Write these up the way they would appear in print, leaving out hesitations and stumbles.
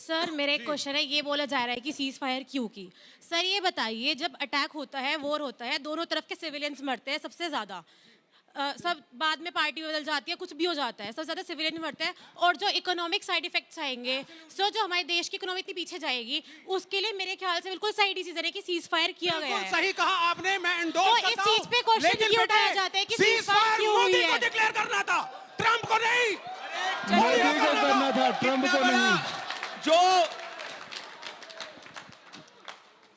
Sir मेरा एक question है, ये बोला जा रहा है कि सीज फायर क्यों की। सर ये बताइए, जब अटैक होता है, वॉर होता है, दोनों तरफ के सिविलियंस मरते हैं सबसे ज्यादा। सब बाद में पार्टी बदल जाती है, कुछ भी हो जाता है, सबसे ज्यादा सिविलियन मरते हैं। और जो इकोनॉमिक साइड इफेक्ट्स आएंगे, सो जो हमारे देश की इकोनॉमी इतनी पीछे जाएगी, उसके लिए मेरे ख्याल से बिल्कुल सही डिसीजन है कि सीज फायर किया गया है। सही कहा आपने, मैं तो एंडोर्स इस करता हूं। चीज पे क्वेश्चन ये उठाया जाता है कि सीज फायर क्यों हुई मोदी है। को डिक्लेयर करना था, ट्रंप को नहीं। मोदी को करना था, ट्रंप को नहीं। जो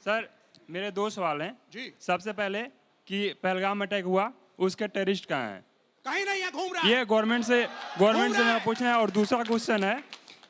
सर मेरे दो सवाल हैं जी। सबसे पहले कि पहलगाम अटैक हुआ, उसके टेररिस्ट कहाँ हैं? कहीं नहीं है, घूम रहा है। ये गवर्नमेंट से मैं पूछना है। और दूसरा क्वेश्चन है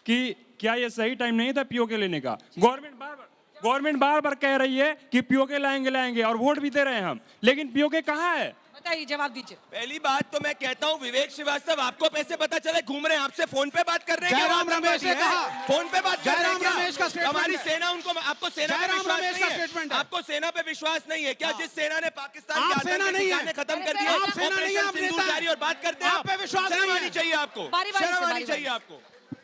कि क्या ये सही टाइम नहीं था पीओके लेने का? गवर्नमेंट बार बार कह रही है कि पीओके लाएंगे और वोट भी दे रहे हैं हम, लेकिन पीओके कहाँ है? बताइए, जवाब दीजिए। पहली बात तो मैं कहता हूँ विवेक श्रीवास्तव, आपको कैसे पता चले घूम रहे हैं? आपसे फोन पे बात कर रहे हैं? जयराम रमेश ने कहा, फोन पे बात कर रहे हैं जयराम रमेश का स्टेटमेंट हमारी है। सेना उनको, आपको सेना पे जयराम विश्वास रमेश नहीं का है? स्टेटमेंट है। आपको सेना पे विश्वास नहीं है क्या? जिस सेना ने पाकिस्तान आप के सेना आतंकी नहीं है। ठिकाने खत्म कर दिए, आप सेना नहीं है, आप ऑपरेशन सिंदूर नेता हैं। जारी और बात करते हैं आप पे विश्वास शर्म नहीं है। आनी चाहिए आपको, बारी-बारी से, शर्म आनी बारी-बारी चाहिए से। आपको।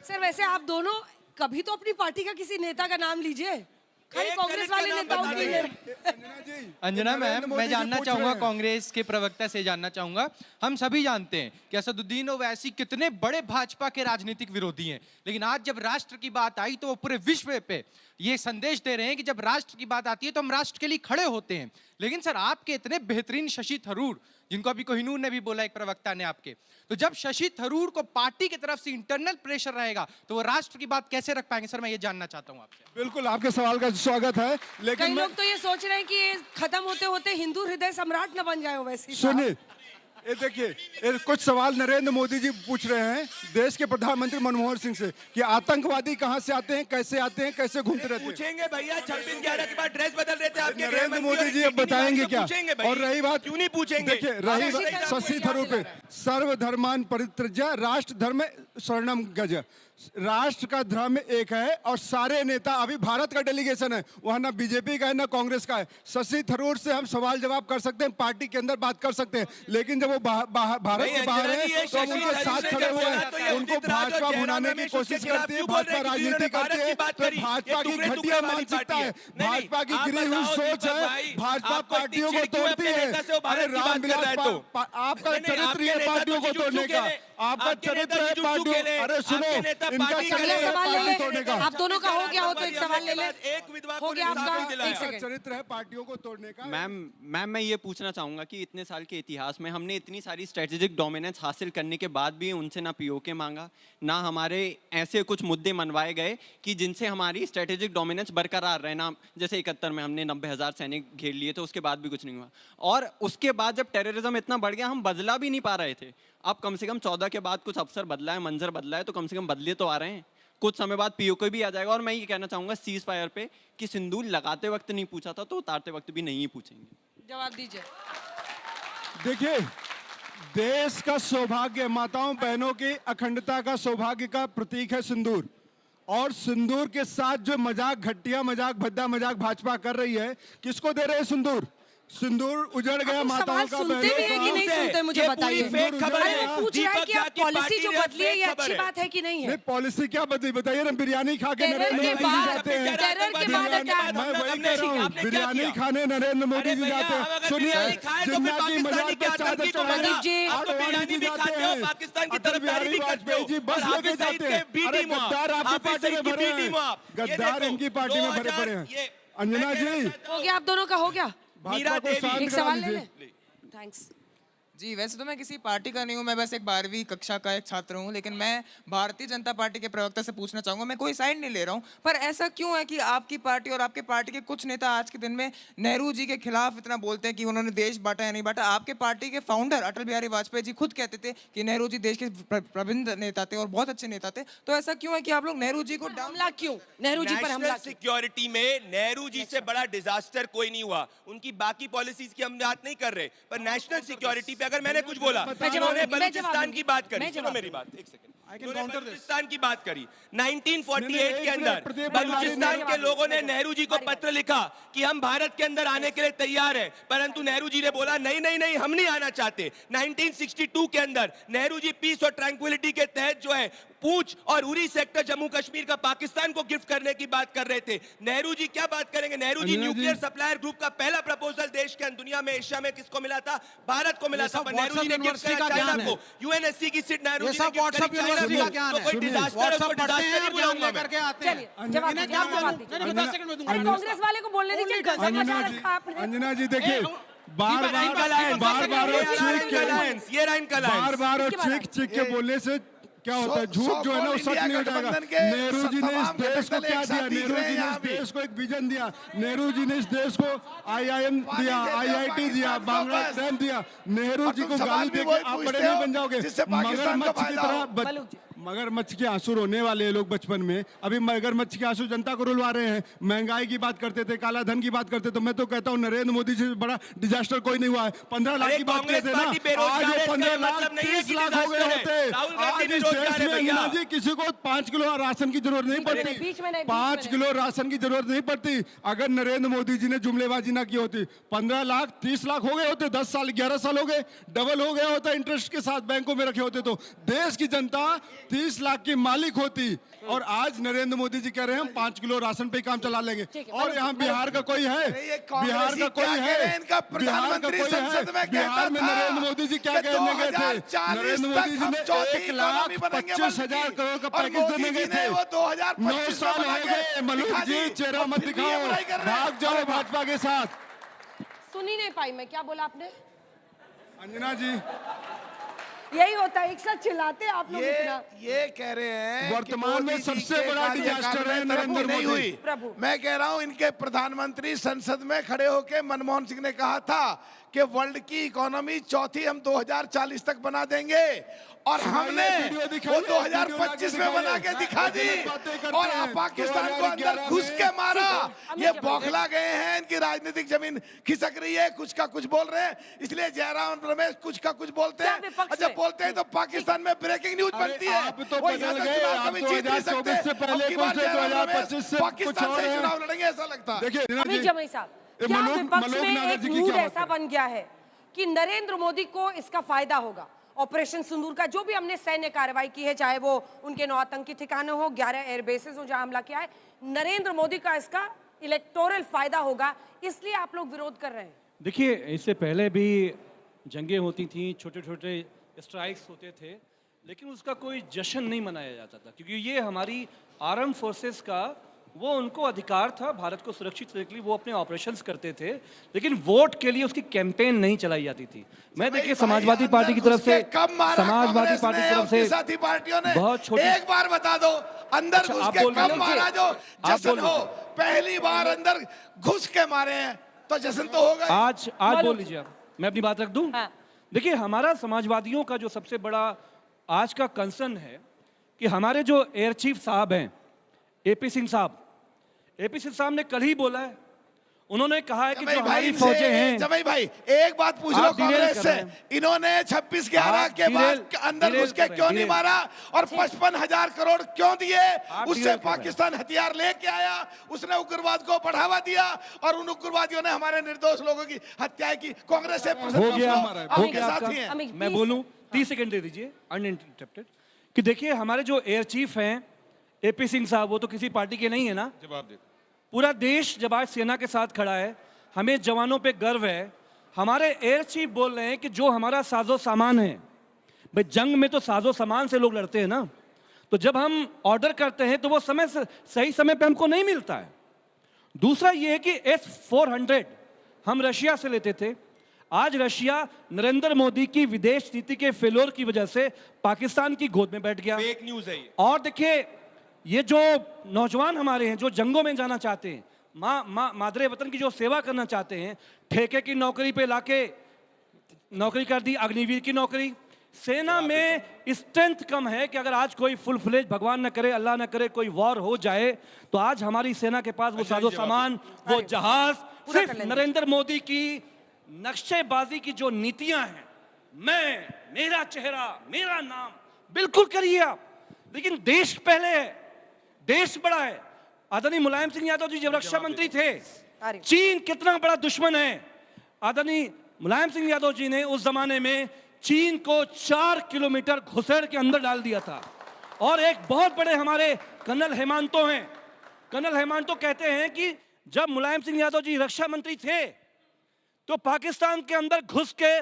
सर वैसे आप दोनों कभी तो अपनी पार्टी का किसी नेता का नाम लीजिए। खाली एक कांग्रेस मिनट का वाले नाम नेताओं बता की दीजिए। अंजना मैम, मैं जानना चाहूंगा, कांग्रेस के प्रवक्ता से जानना चाहूंगा। हम सभी जानते हैं कि असदुद्दीन ओवैसी कितने बड़े भाजपा के राजनीतिक विरोधी हैं, लेकिन आज जब राष्ट्र की बात आई तो वो पूरे विश्व पे ये संदेश दे रहे हैं कि जब राष्ट्र की बात आती है तो हम राष्ट्र के लिए खड़े होते हैं। लेकिन सर आपके इतने बेहतरीन शशि थरूर, जिनको अभी कोहिनूर ने भी बोला, एक प्रवक्ता ने आपके, तो जब शशि थरूर को पार्टी की तरफ से इंटरनल प्रेशर रहेगा तो वो राष्ट्र की बात कैसे रख पाएंगे? सर मैं ये जानना चाहता हूं आपसे। बिल्कुल, आपके सवाल का स्वागत है, लेकिन कई लोग तो ये सोच रहे हैं कि ये खत्म होते होते हिंदू हृदय सम्राट न बन जाए वैसे। सुनिए, ये देखिए, ये कुछ सवाल नरेंद्र मोदी जी पूछ रहे हैं देश के प्रधानमंत्री मनमोहन सिंह से कि आतंकवादी कहां से आते हैं, कैसे घूमते रहते हैं। पूछेंगे भैया, 26/11 के बाद ड्रेस बदल रहे थे आपके नरेंद्र मोदी जी अब बताएंगे क्या? और रही बात, क्यों नहीं पूछेंगे? देखिए, रही बात शशि थरूर पे, सर्वधर्मान परित्यज्य राष्ट्र धर्म शरणम गज। राष्ट्र का धर्म एक है और सारे नेता, अभी भारत का डेलीगेशन है, वहां ना बीजेपी का है ना कांग्रेस का है। शशि थरूर से हम सवाल जवाब कर सकते हैं, पार्टी के अंदर बात कर सकते हैं, लेकिन जब वो भारत के बाहर है तो हम उनके साथ खड़े हुए हैं। उनको भाजपा भुनाने की कोशिश करती है, भाजपा राजनीति करती है, तो भाजपा की घटिया मानसिकता है, भाजपा की गिरी हुई सोच है, भाजपा पार्टियों को तोड़ती है। अरे रामविलास, आपका चरित्र है पार्टियों को तोड़ने का, आपका चरित्र है पार्टियों, अरे सुनो, इनका अगला सवाल ले ले। तोड़ने का। आप दोनों का हो गया हो तो एक सवाल ले ले। एक विधवा हो गया आपका, एक सेकंड। चरित्र है पार्टियों को तोड़ने का। मैम मैं ये पूछना चाहूँगा कि इतने साल के इतिहास में हमने इतनी सारी स्ट्रेटेजिक डोमिनेंस हासिल करने के बाद भी उनसे ना पीओके मांगा, ना हमारे ऐसे कुछ मुद्दे मनवाए गए कि जिनसे हमारी स्ट्रेटेजिक डोमिनेंस बरकरार रहे ना। जैसे 71 में हमने 90,000 सैनिक घेर लिए तो उसके बाद भी कुछ नहीं हुआ, और उसके बाद जब टेररिज्म इतना बढ़ गया हम बदला भी नहीं पा रहे थे। अब कम से कम 14 के बाद कुछ अफसर बदला है, मंजर बदला है, तो कम से कम बदले तो आ रहे हैं। कुछ समय बाद पीओके भी आ जाएगा। और मैं ये कहना चाहूँगा सीज फायर पे कि सिंदूर लगाते वक्त नहीं पूछा था तो उतारते वक्त भी नहीं पूछेंगे। जवाब दीजिए। देखिए, देश का सौभाग्य, माताओं बहनों की अखंडता का सौभाग्य का प्रतीक है सिंदूर, और सिंदूर के साथ जो मजाक, घटिया मजाक, भद्दा मजाक भाजपा कर रही है, किसको दे रहे हैं सिंदूर? सिंदूर उजड़ गया माताओं का, सुनते भी है कि नहीं सुनते, मुझे बताइए। फेक खबर है। पूछ रहा है कि आप पॉलिसी जो बदली है ये अच्छी बात है कि नहीं है? पॉलिसी क्या बदली बताइए ना। बिरयानी खा के नरेंद्र मोदी जी जाते हैं, टेरर के बाद अटैक। मैं वही कह रहा हूँ, बिरयानी खाने नरेंद्र मोदी जी जाते हैं। सुनिए, जिन्ना की मजाक पे चादर चढ़ाने आडवाणी जी जाते हैं, पाकिस्तान की अटल बिहारी वाजपेयी जी बस लेके जाते हैं। अरे गद्दार आपकी पार्टी में भरे हैं, गद्दार इनकी पार्टी में भरे पड़े हैं। अंजना जी, हो गया आप दोनों का, हो गया। भाजपा को शांत एक करा सवाल ले लीजिए। ले। थैंक्स। जी, वैसे तो मैं किसी पार्टी का नहीं हूँ, मैं बस एक 12वीं कक्षा का एक छात्र हूँ, लेकिन मैं भारतीय जनता पार्टी के प्रवक्ता से पूछना चाहूँगा। मैं कोई साइड नहीं ले रहा हूँ, पर ऐसा क्यों है कि आपकी पार्टी और आपके पार्टी के कुछ नेता आज के दिन में नेहरू जी के खिलाफ इतना बोलते हैं कि उन्होंने देश बांटा या नहीं बांटा? आपके पार्टी के फाउंडर अटल बिहारी वाजपेयी जी खुद कहते थे कि नेहरू जी देश के प्रबुद्ध नेता थे और बहुत अच्छे नेता थे। तो ऐसा क्यों है कि आप लोग नेहरू जी को हमला क्यों? नेहरू जी पर हमला क्यों? सिक्योरिटी में नेहरू जी से बड़ा डिजास्टर कोई नहीं हुआ। उनकी बाकी पॉलिसीज की हम बात नहीं कर रहे, पर नेशनल सिक्योरिटी पे अगर मैंने कुछ बोला, उन्होंने बलूचिस्तान की बात करी, सुनो मेरी बात एक सेकंड, उन्होंने बलूचिस्तान की बात करी। 1948 के अंदर बलूचिस्तान के लोगों ने नेहरू जी को पत्र लिखा कि हम भारत के अंदर आने के लिए तैयार हैं, परंतु नेहरू जी ने बोला नहीं नहीं नहीं, हम नहीं आना चाहते। 1962 के अंदर नेहरू जी पीस और ट्रैंक्विलिटी के तहत जो है पूंछ और उरी सेक्टर जम्मू कश्मीर का पाकिस्तान को गिफ्ट करने की बात कर रहे थे। नेहरू जी क्या बात करेंगे? Nehru ji nuclear supplier group का पहला प्रपोजल देश के दुनिया में, एशिया में किसको मिला था? भारत को मिला था। पर नेहरू जी ने गिफ्ट किया चाइना को। यूएनएससी की सीट नेहरू जी ने गिफ्ट करी चाइना को। तो कोई डिजास्टर, उसको डिजास्टर नहीं बुलाऊंगा मैं। कांग्रेस वाले को बोलने दीजिए। अंजना जी देखिए, बार बार और चीख के बोलने से क्या होता है? झूठ जो है ना वो सच नहीं हो जाएगा। नेहरू जी ने इस देश को क्या दिया? नेहरू जी ने इस देश को एक विजन दिया। नेहरू जी ने इस देश को IIM दिया, IIT दिया, बांग्लादेश दिया। नेहरू जी को गाली देके आप बड़े नहीं बन जाओगे। मगरमच्छ की तरह मगरमच्छ के आंसू रोने वाले लोग बचपन में, अभी मगरमच्छ के आंसू जनता को रुलवा रहे हैं। महंगाई की बात करते थे, काला धन की बात करते, तो मैं तो कहता हूँ नरेंद्र मोदी से बड़ा डिजास्टर कोई नहीं हुआ है। 15 लाख की बात करते ना, आज 15 लाख 30 लाख हो गए होते। आज इस देश में अंजना जी किसी को 5 किलो राशन की जरूरत नहीं पड़ती। 5 किलो राशन की जरूरत नहीं पड़ती अगर नरेंद्र मोदी जी ने जुमलेबाजी ना की होती। 15 लाख 30 लाख हो गए होते। 10 साल 11 साल हो गए, डबल हो गया होता इंटरेस्ट के साथ बैंकों में रखे होते, तो देश की जनता 30 लाख की मालिक होती। और आज नरेंद्र मोदी जी कह रहे हैं हम 5 किलो राशन पे काम चला लेंगे। और यहाँ बिहार का कोई है? बिहार का कोई है? बिहार का कोई है? बिहार में नरेंद्र मोदी जी क्या कहने गए थे? नरेंद्र मोदी जी ने 1,25,000 करोड़ का पैकेज देने गए थे। 9 साल हो गए। मलूक जी चेहरा मत दिखाओ, भाग जाओ भाजपा के साथ। सुन ही नहीं पाई मैं, क्या बोला आपने? अंजना जी यही होता है, एक साथ चिल्लाते आप लोग इतना। ये कह रहे हैं वर्तमान में सबसे बड़ा डिजास्टर है नरेंद्र मोदी। प्रभु मैं कह रहा हूं, इनके प्रधानमंत्री संसद में खड़े होकर मनमोहन सिंह ने कहा था कि वर्ल्ड की इकोनॉमी चौथी हम 2040 तक बना देंगे, और हमने वो 2025 में बना के दिखा दी। और पाकिस्तान को अंदर घुस के मारा। ये बौखला गए हैं, इनकी राजनीतिक जमीन खिसक रही है, कुछ का कुछ बोल रहे हैं। इसलिए जयराम रमेश कुछ का कुछ बोलते हैं, और जब बोलते हैं तो पाकिस्तान में ब्रेकिंग न्यूज बनती है। आप तो बदल गए, आप 2024 से पहले कुछ 2025 से पाकिस्तान से चुनाव लड़ेंगे ऐसा लगता है। देखिए अमित जमाई साहब, क्या विपक्ष में एक मूड ऐसा बन गया है कि नरेंद्र मोदी को इसका फायदा होगा? ऑपरेशन सिंदूर का जो भी हमने सैन्य कार्रवाई की है, चाहे वो उनके 9 आतंकी ठिकाने हो, 11 एयरबेसेस हो जहां हमला किया है, नरेंद्र मोदी का इसका इलेक्टोरल फायदा होगा, इसलिए आप लोग विरोध कर रहे हैं। देखिए, इससे पहले भी जंगें होती थी, छोटे छोटे स्ट्राइक्स होते थे, लेकिन उसका कोई जश्न नहीं मनाया जाता था, क्योंकि ये हमारी आर्म फोर्सेस का वो उनको अधिकार था भारत को सुरक्षित रखने के लिए, वो अपने ऑपरेशंस करते थे, लेकिन वोट के लिए उसकी कैंपेन नहीं चलाई जाती थी। मैं देखिए समाजवादी पार्टी की तरफ से, समाजवादी पार्टी की तरफ से साथी पार्टियों ने बहुत छोटी, एक बार बता दो अंदर घुस के कब मारा जो जश्न हो? पहली बार अंदर घुस के मारे हैं तो जश्न तो होगा। आज बोल लीजिए आप, मैं अपनी बात रख दूं। देखिए, हमारा समाजवादियों का जो सबसे बड़ा आज का कंसर्न है कि हमारे जो एयर चीफ साहब हैं, एपी सिंह साहब ने कल ही बोला है, उन्होंने कहा है कि जो हमारी फौजें हैं। जमाई भाई एक बात पूछ लो कांग्रेस से, इन्होंने 26/11 के बाद अंदर घुस के क्यों नहीं मारा और 55,000 करोड़ क्यों दिए? उससे पाकिस्तान हथियार लेके आया, उसने उग्रवाद को बढ़ावा दिया और उन उग्रवादियों ने हमारे निर्दोष लोगों की हत्या की। कांग्रेस से हो गया। मैं बोलूं, 30 सेकंड दे दीजिए अनइंटरप्टेड। कि देखिए, हमारे जो एयर चीफ हैं एपी सिंह साहब, वो तो किसी पार्टी के नहीं है ना। जवाब दे। पूरा देश जब आज सेना के साथ खड़ा है, हमें जवानों पे गर्व है। हमारे एयर चीफ बोल रहे हैं कि जो हमारा साजो सामान है, भाई जंग में तो साजो सामान से लोग लड़ते हैं ना, तो जब हम ऑर्डर करते हैं तो वो समय से सही समय पे हमको नहीं मिलता है। दूसरा ये है कि S-400 हम रशिया से लेते थे। आज रशिया नरेंद्र मोदी की विदेश नीति के फेलोर की वजह से पाकिस्तान की गोद में बैठ गया। फेक न्यूज़ है ये। और देखिए, ये जो नौजवान हमारे हैं जो जंगों में जाना चाहते हैं, मादरे वतन की जो सेवा करना चाहते हैं, ठेके की नौकरी पे लाके नौकरी कर दी, अग्निवीर की नौकरी। सेना में स्ट्रेंथ कम है कि अगर आज कोई फुल फ्लेज, भगवान न करे, अल्लाह न करे, कोई वॉर हो जाए, तो आज हमारी सेना के पास वो साजो सामान, वो जहाज, सिर्फ नरेंद्र मोदी की नक्शेबाजी की जो नीतियां हैं, मेरा चेहरा, मेरा नाम, बिल्कुल करिए आप, लेकिन देश पहले है, देश बड़ा है। आदरणीय मुलायम सिंह यादव जी जब रक्षा मंत्री थे, चीन कितना बड़ा दुश्मन है। आदरणीय मुलायम सिंह यादव जी ने उस जमाने में चीन को 4 किलोमीटर घुसेड़ के अंदर डाल दिया था, और एक बहुत बड़े हमारे कर्नल हेमांतो हैं। कर्नल हेमांतो कहते हैं कि जब मुलायम सिंह यादव जी रक्षा मंत्री थे तो पाकिस्तान के अंदर घुस के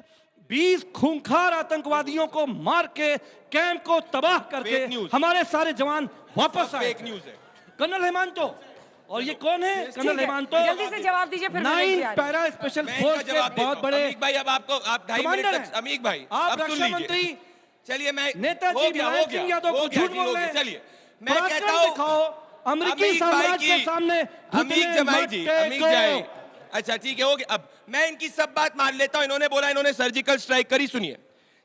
20 खूंखार आतंकवादियों को मार के कैंप को तबाह करके हमारे सारे जवान वापस आए। फेक न्यूज़ है कर्नल हेमांतो। और ये कौन है? कर्नल हेमांतो जल्दी से जवाब दीजिए फिर 9 पैरा स्पेशल फोर्स के बहुत बड़े अमीक भाई। अब आपको आप 2.5 मिनट तक अमीक भाई आप अब सुन रक्षा लीजिए। मंत्री चलिए मैं नेताजी मुलायम सिंह यादव को झूठ बोल रहे हैं। चलिए मैं कहता हूँ अमेरिकी साम्राज्य के सामने अमीक जमाई जी, अमीक जाए। अच्छा ठीक है, हो गया। अब मैं इनकी सब बात मान लेता हूं। इन्होंने बोला इन्होंने सर्जिकल स्ट्राइक करी। सुनिए,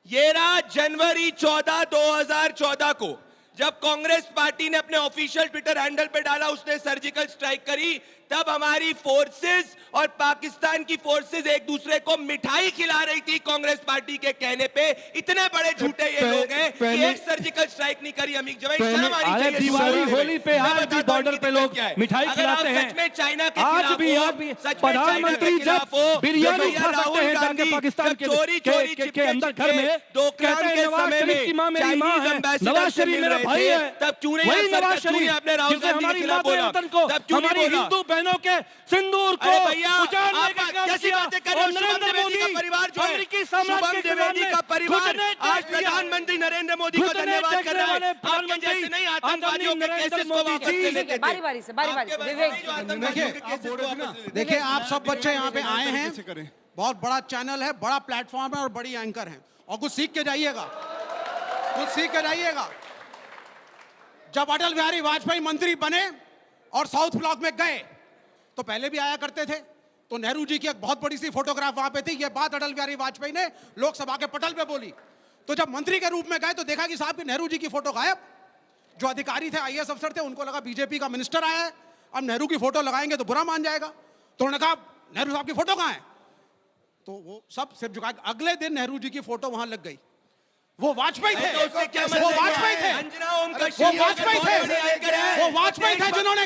ये रहा जनवरी 14, 2014 को जब कांग्रेस पार्टी ने अपने ऑफिशियल ट्विटर हैंडल पे डाला उसने सर्जिकल स्ट्राइक करी। तब हमारी फोर्सेस और पाकिस्तान की फोर्सेस एक दूसरे को मिठाई खिला रही थी कांग्रेस पार्टी के कहने पे। इतने बड़े झूठे ये लोग हैं कि एक सर्जिकल स्ट्राइक नहीं करी। अमीक जवाई शर्म आनी चाहिए। दिवाली होली पे आज भी बॉर्डर पे लोग मिठाई खिलाते हैं। सच में चाइना के आज भी प्रधानमंत्री जब बिरयानी खा सकते हैं जाके पाकिस्तान के अंदर घर में कहते हैं नवाज शरीफ की माँ मेरी माँ है, नवाज शरीफ मेरा भाई है। तब क्यों नहीं वही नवाज शरीफ अपने राहुल जिसने गांधी हमारी के खिलाफ माता बोला? वतन को, तब क्यों नहीं हमारी बोला? हिंदू बहनों के सिंदूर को उजाड़ने का काम कैसी किया। बातें कर रहे हो? और नरेंद्र शुभम द्विवेदी मोदी का परिवार जो है, अमेरिकी साम्राज्य शुभम के द्विवेदी सामने का परिवार घुटने आज टेक दिया। प्रधानमंत्री नरेंद्र मोदी को घुटने धन्यवाद कर रहा है। टेकने वाले आपके जैसे नहीं आतंकवादियों के नरेंद्र केसेस को मोदी वापस जी। ले लेते थे। बारी बारी से विवेक देखिए आप सब बच्चे यहाँ पे आए हैं, बहुत बड़ा चैनल है, बड़ा प्लेटफॉर्म है और बड़ी एंकर है, और कुछ सीख के जाइएगा, कुछ सीख के जाइएगा। जब अटल बिहारी वाजपेयी मंत्री बने और साउथ ब्लॉक में गए तो पहले भी आया करते थे, तो नेहरू जी की एक बहुत बड़ी सी फोटोग्राफ वहां पे थी। ये बात अटल बिहारी वाजपेयी ने लोकसभा के पटल पे बोली। तो जब मंत्री के रूप में गए तो देखा कि साहब की नेहरू जी की फोटो गायब। जो अधिकारी थे, IAS अफसर थे, उनको लगा बीजेपी का मिनिस्टर आया है, अब नेहरू की फोटो लगाएंगे तो बुरा मान जाएगा। तो उन्होंने कहा नेहरू साहब की फोटो कहाँ है? तो वो सब सिर झुका। अगले दिन नेहरू जी की फोटो वहां लग गई। वो वाजपेयी थे, वो वाजपेयी थे, वो वाजपेयी थे, वो वाजपेयी थे जिन्होंने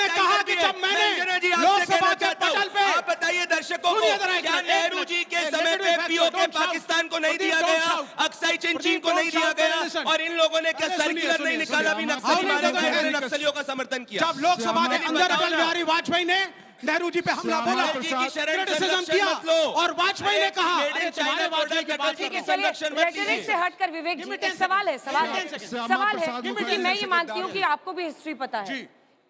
कहा कि जब मैंने लोकसभा के पटल पे, आप बताइए दर्शकों को, क्या नेहरू जी के समय पे पीओके पाकिस्तान को नहीं दिया गया, अक्साई चिनचिन को नहीं दिया गया, और इन लोगों ने क्या सर्कुलर नहीं निकाला भी नक्सलियों का समर्थन किया? जब लोकसभा के अंदर अटल बिहारी वाजपेयी ने नेहरू जी पे हमला बोला, क्रिटिसिज्म किया, और वाजपेयी ने कहा अरे तुम्हारे वाजपेयी के बाद रेटोरिक से हटकर विवेक जी, एक सवाल है क्योंकि मैं ये मानती हूँ कि आपको भी हिस्ट्री पता है।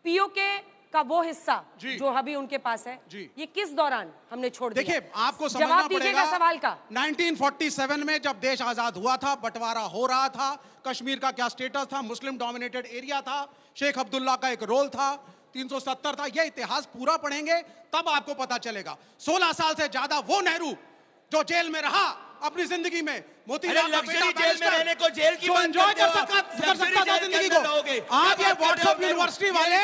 पीओके का वो हिस्सा जो अभी उनके पास है, ये किस दौरान हमने छोड़ दिया? देखिए आपको समझना जवाब दीजिएगा सवाल का। 1947 में जब देश आजाद हुआ था, बंटवारा हो रहा था, कश्मीर का क्या स्टेटस था, मुस्लिम डोमिनेटेड एरिया था, शेख अब्दुल्ला का एक रोल था, 370 था। ये इतिहास पूरा पढ़ेंगे तब आपको पता चलेगा। 16 साल से ज्यादा वो नेहरू जो जेल में रहा अपनी जिंदगी में, मोतीलाल का बेटा जेल में रहने को जेल की बात एंजॉय कर सकता था जिंदगी को। आप ये व्हाट्सएप यूनिवर्सिटी वाले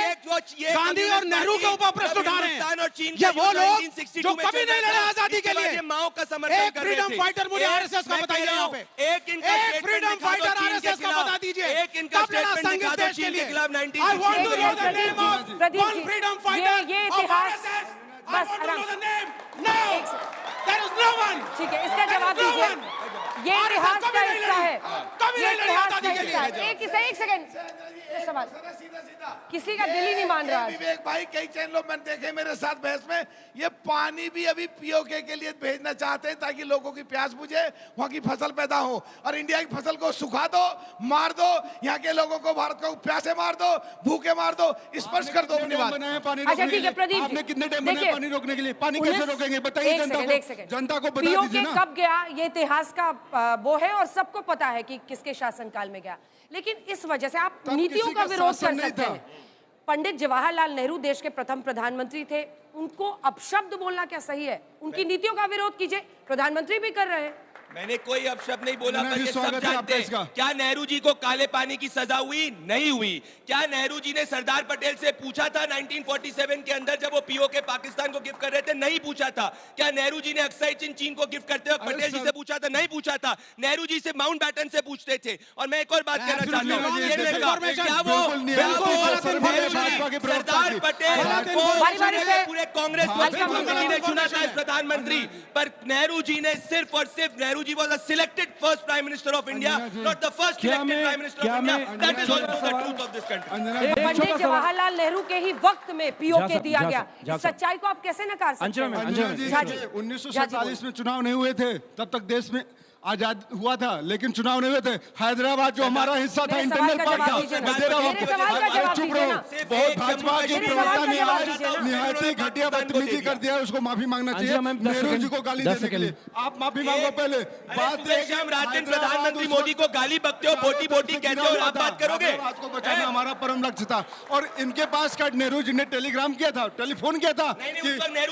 गांधी और नेहरू के ऊपर प्रश्न उठा रहे हैं। ये वो लोग जो कभी नहीं लड़े आजादी के लिए। माओ का समर्थन एक फ्रीडम फाइटर मुझे आरएसएस का बताइए यहाँ पे, एक फ्रीडम फाइटर आरएसएस का बता दीजिए, एक इनका स्टेटमेंट दिखा दो चीन के खिलाफ 1960। I want to know the name of one freedom fighter ये of इतिहास RSS. I बस want to आराम know से। the name. No, there is no one. ठीक है, इसका जवाब दीजिए। ये इतिहास का हिस्सा है, ये इतिहास का हिस्सा है। एक सेकंड सवाल, किसी का दिल ही नहीं मान रहा। विवेक भाई कई चैनलों में देखे मेरे साथ बहस में, ये पानी भी अभी पीओके के लिए भेजना चाहते हैं ताकि लोगों की प्यास बुझे, वहाँ की फसल पैदा हो, और इंडिया की फसल को सुखा दो, मार दो, यहाँ के लोगों को, भारत को प्यासे मार दो, भूखे मार दो, स्पर्श कर दो अपनी बात। अच्छा ठीक है प्रदीप जी, आपने कितने डैम बनाए पानी रोकने के लिए? पानी कैसे रोकेंगे बताइए जनता को बता दीजिए ना। कब गया ये इतिहास का वो है और सबको पता है कि किसके शासनकाल में गया, लेकिन इस वजह से आप नीतियों का विरोध कर सकते हैं। पंडित जवाहरलाल नेहरू देश के प्रथम प्रधानमंत्री थे, उनको अपशब्द बोलना क्या सही है? उनकी नीतियों का विरोध कीजिए, प्रधानमंत्री भी कर रहे हैं। मैंने कोई अपशब्द नहीं बोला, पर ये सब जानते हैं। क्या नेहरू जी को काले पानी की सजा हुई? नहीं हुई। क्या नेहरू जी ने सरदार पटेल से पूछा था 1947 के अंदर जब वो पीओके पाकिस्तान को गिफ्ट कर रहे थे? नहीं पूछा था। क्या नेहरू जी ने अक्साई चिनचिन को गिफ्ट करते वक्त पटेल जी से पूछा था? नहीं पूछा था। नेहरू जी से माउंटबेटन से पूछते थे। और मैं एक और बात कहना चाहता हूँ, सरदार पटेल को पूरे कांग्रेस कमेटी ने चुना था प्रधानमंत्री, पर नेहरू जी ने सिर्फ और सिर्फ, Nehru ji was the selected first prime minister of India, not the first selected prime minister of India. That is also the truth of this country. Pandit Jawaharlal Nehru के ही वक्त में पीओके दिया गया, इस सच्चाई को आप कैसे नकार सकते हैं? 1947 में चुनाव नहीं हुए थे, तब तक देश में आजाद हुआ था, लेकिन चुनाव नहीं हुए थे। हैदराबाद जो हमारा हिस्सा था, इंटरनल पार्ट था, चुप रहो। बहुत भाजपा के प्रवक्ता ने आज निहायती घटिया बदतमीजी कर दिया, उसको माफी मांगना चाहिए। नेहरू जी को गाली देने के लिए आप माफी मांगो पहले। बात हम रात दिन प्रधानमंत्री मोदी को गाली बकते हो, बोटी बोटी कहते हो, और आप बात करोगे? बात को बचाना हमारा परम लक्ष्य था। और इनके पास का नेहरू जी ने टेलीग्राम किया था, टेलीफोन किया था,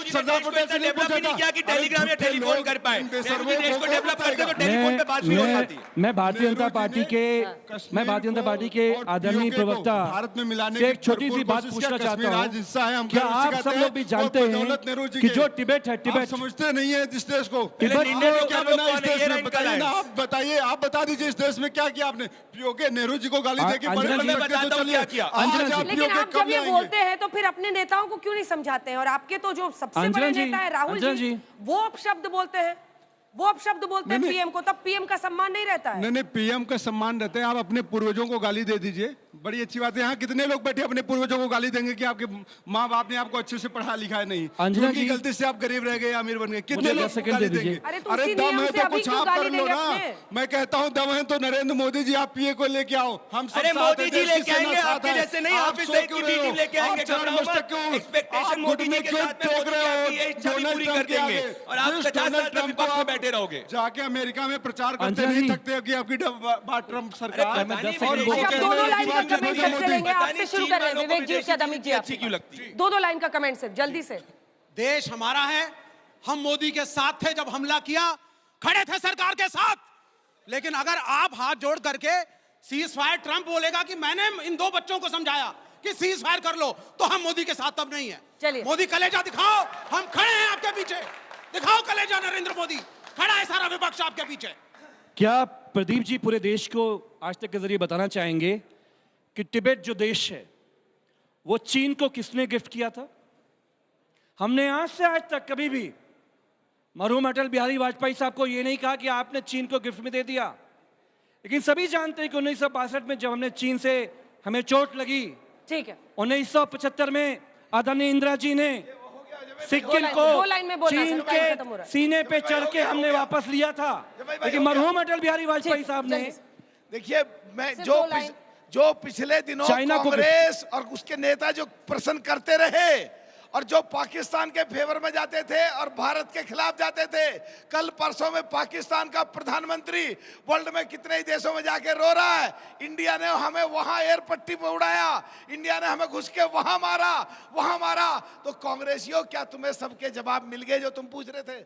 सरदार पटेल से नहीं पूछा था कि टेलीग्राम या टेलीफोन कर पाए। देश को डेवलप करते तो टेलीफोन पे बात नहीं हो पाती। मैं भारतीय जनता पार्टी के आदरणीय प्रवक्ता भारत में मिलाने से एक छोटी सी बात पूछना चाहता हूँ। क्या आप सब लोग भी जानते हैं कि जो तिब्बत है, तिब्बत समझते नहीं है इस देश को, तिब्बत को क्या बना इस देश में? बताइए ना, आप बताइए, आप बता दीजिए इस देश में क्या किया आपने? पीओके नेहरू जी को गाली देके लेकिन आप जब ये बोलते हैं तो फिर अपने नेताओं को क्यों नहीं समझाते हैं? और आपके तो जो सबसे बड़े नेता है राहुल जी, वो अपशब्द बोलते हैं, वो अपशब्द बोलते हैं पीएम को, तब पीएम का सम्मान नहीं रहता है। नहीं, पीएम का सम्मान रहता है। आप अपने पूर्वजों को गाली दे दीजिए, बड़ी अच्छी बात है। यहाँ कितने लोग बैठे अपने पूर्वजों को गाली देंगे कि आपके माँ बाप ने आपको अच्छे से पढ़ा लिखा नहीं, उनकी गलती से आप गरीब रह गए, अमीर बन गए। कितने लोग गाली देंगे? अरे दम है तो कुछ आप कर लो ना। मैं कहता हूँ दम है तो नरेंद्र मोदी जी आप पीए को लेके आओ, हम सब मोदी जी लेके आएंगे, आपके जैसे नहीं ऑफिस की मीटिंग लेके आएंगे, एक्सपेक्टेशन मोदी जी के साथ में पूरी कर देंगे और आप 50 साल तक विपक्ष में बैठे रहोगे। जाके अमेरिका में प्रचार करते नहीं थकते कि आपकी ट्रम्प सरकार। दोनों लाइन का कमेंट सिर्फ लेंगे, आपसे शुरू कर रहे हैं विवेक जी, उसके अमित जी अच्छी क्यों लगती है? दो लाइन का कमेंट सिर्फ जल्दी से। देश हमारा है, हम मोदी के साथ थे, जब हमला किया खड़े थे सरकार के साथ। लेकिन अगर आप हाथ जोड़ करके सीज फायर, ट्रंप बोलेगा कि मैंने इन दो बच्चों को समझाया कि सीज फायर कर लो, तो हम मोदी के साथ तब नहीं है। चलिए मोदी कलेजा दिखाओ, हम खड़े हैं आपके पीछे, दिखाओ कलेजा नरेंद्र मोदी, खड़ा है सारा विपक्ष आपके पीछे। क्या प्रदीप जी पूरे देश को आज तक के जरिए बताना चाहेंगे कि तिब्बत जो देश है वो चीन को किसने गिफ्ट किया था? हमने आज से आज तक कभी भी मरहूम अटल बिहारी वाजपेयी साहब को ये नहीं कहा कि आपने चीन को गिफ्ट में दे दिया, लेकिन सभी जानते हैं कि 1962 में जब हमने चीन से हमें चोट लगी, ठीक है, 1975 में आदरणीय इंदिरा जी ने सिक्किम को चीन के सीने पे चढ़ के हमने वापस लिया था, लेकिन मरहूम अटल बिहारी वाजपेयी साहब ने, देखिए मैं जो पिछले दिनों कांग्रेस और उसके नेता जो प्रश्न करते रहे और जो पाकिस्तान के फेवर में जाते थे और भारत के खिलाफ जाते थे, कल परसों में पाकिस्तान का प्रधानमंत्री वर्ल्ड में कितने ही देशों में जाके रो रहा है, इंडिया ने हमें वहां एयर पट्टी पे उड़ाया, इंडिया ने हमें घुस के वहां मारा। तो कांग्रेसियों, क्या तुम्हें सबके जवाब मिल गए जो तुम पूछ रहे थे?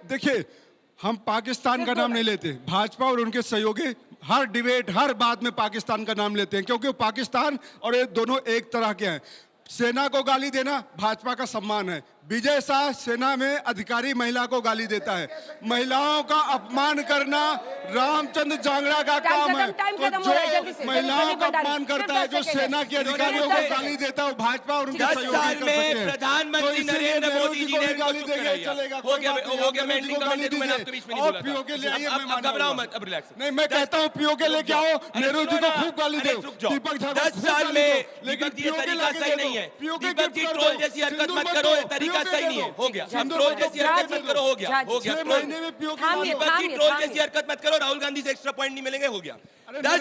देखिए, हम पाकिस्तान का नाम नहीं लेते, भाजपा और उनके सहयोगी हर डिबेट, हर बात में पाकिस्तान का नाम लेते हैं, क्योंकि वो पाकिस्तान और ये दोनों एक तरह के हैं। सेना को गाली देना भाजपा का सम्मान है। विजय शाह सेना में अधिकारी महिला को गाली देता है। महिलाओं का अपमान करना रामचंद्र जांगड़ा का काम है। तो जो महिलाओं का अपमान करता है, जो सेना के अधिकारियों को गाली देता है, वो भाजपा और उनके सहयोगी कर सकते हैं। प्रधानमंत्री नरेंद्र मोदी जी ने गाली देगा, चलेगा, हो गया, मैं को गाली दीजिए और पीओके ले आइए। नहीं, मैं कहता हूँ पीओके लेके आओ, नेहरू जी को खूब गाली दो, दीपक ठाकुर 10 साल में, लेकिन पीओके सही नहीं है। दीपक जी ट्रोल जैसी हरकत मत करो, तरीका सही नहीं है, हो गया। ट्रोल जैसी हरकत मत करो, हो गया। दीपक जी ट्रोल जैसी हरकत मत करो, राहुल गांधी से एक्स्ट्रा पॉइंट नहीं मिलेंगे, हो गया। 10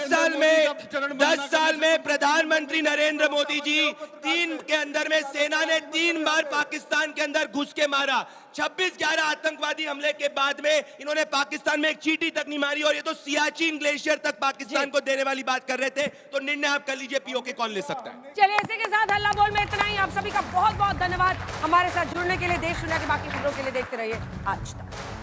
साल में प्रधानमंत्री नरेंद्र मोदी जी 3 के अंदर में सेना ने 3 बार पाकिस्तान के अंदर घुस के मारा। 26/11 आतंकवादी हमले के बाद में इन्होंने पाकिस्तान में एक चींटी तक नहीं मारी, और ये तो सियाचिन ग्लेशियर तक पाकिस्तान को देने वाली बात कर रहे थे। तो निर्णय आप कर लीजिए, पीओके कौन ले सकता है। चलिए, इसी के साथ हल्ला बोल में इतना ही। आप सभी का बहुत बहुत धन्यवाद हमारे साथ जुड़ने के लिए। देश दुनिया की बाकी खबरों के लिए देखते रहिए आज तक।